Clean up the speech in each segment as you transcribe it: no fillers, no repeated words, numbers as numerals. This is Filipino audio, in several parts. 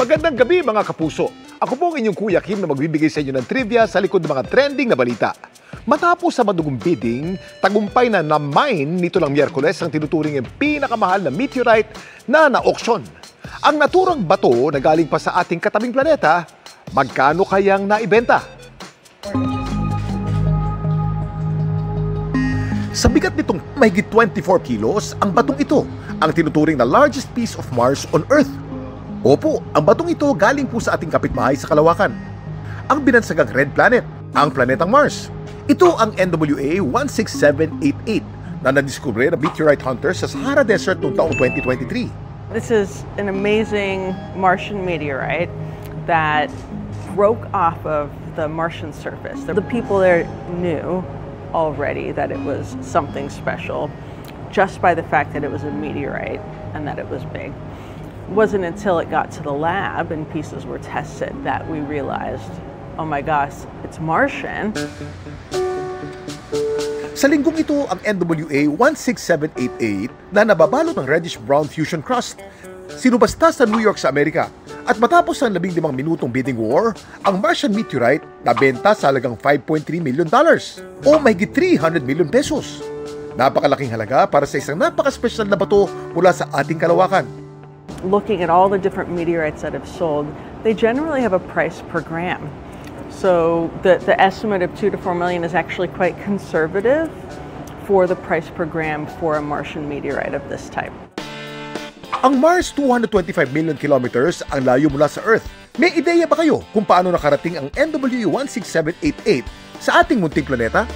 Magandang gabi mga kapuso. Ako po ang inyong Kuya Kim na magbibigay sa inyo ng trivia sa likod ng mga trending na balita. Matapos sa madugong bidding, tagumpay na na-mine nito lang Miyerkules ang tinuturing ang pinakamahal na meteorite na na-auction. Ang naturang bato na galing pa sa ating katabing planeta, magkano kayang naibenta? Sa bigat nitong mahigit 24 kilos, ang batong ito ang tinuturing na largest piece of Mars on Earth. Opo, ang batong ito galing po sa ating kapitbahay sa kalawakan. Ang binansagang Red Planet, ang planetang Mars. Ito ang NWA 16788 na nadiskubre ng meteorite hunters sa Sahara Desert noong taong 2023. This is an amazing Martian meteorite that broke off of the Martian surface. The people there knew already that it was something special just by the fact that it was a meteorite and that it was big. It wasn't until it got to the lab and pieces were tested that we realized, oh my gosh, it's Martian. Sa linggong ito ang NWA 16788 na nababalot ng reddish-brown fusion crust. Sinubasta sa New York sa Amerika at matapos ang 15 minutong bidding war, ang Martian meteorite nabenta sa halagang $5.3 million o mahigit 300 million pesos. Napakalaking halaga para sa isang napaka-special na bato mula sa ating kalawakan. Looking at all the different meteorites that have sold, they generally have a price per gram. So the estimate of 2 to 4 million is actually quite conservative for the price per gram for a Martian meteorite of this type. Ang Mars 225 million kilometers ang layo mula sa Earth. May ideya ba kayo kung paano nakarating ang NWA 16788 sa ating munting planeta?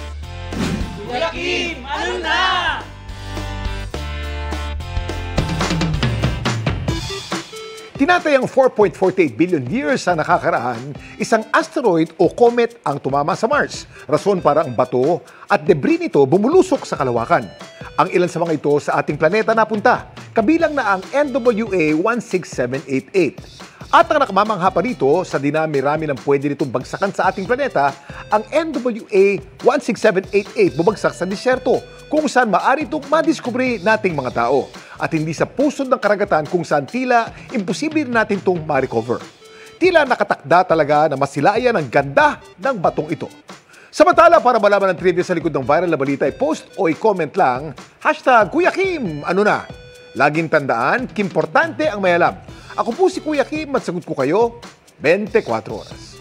Kuya Kim, ano na? Tinatayang 4.48 billion years ang nakakaraan, isang asteroid o comet ang tumama sa Mars. Rason para ang bato at debris nito bumulusok sa kalawakan. Ang ilan sa mga ito sa ating planeta napunta, kabilang na ang NWA 16788. At ang nakamamangha pa rito sa dinami-rami ng pwede nitong bagsakan sa ating planeta, ang NWA 16788 bumagsak sa disyerto kung saan maaari itong madiskubre nating mga tao at hindi sa pusod ng karagatan kung saan tila imposible natin itong ma-recover. Tila nakatakda talaga na masilayan ang ganda ng batong ito. Samantala, para malaman ang trivia sa likod ng viral na balita, i-post o i-comment lang, #Kuya Kim, ano na? Laging tandaan, kimportante ang may alam. Ako po si Kuya Kim at sagot ko kayo 24 oras.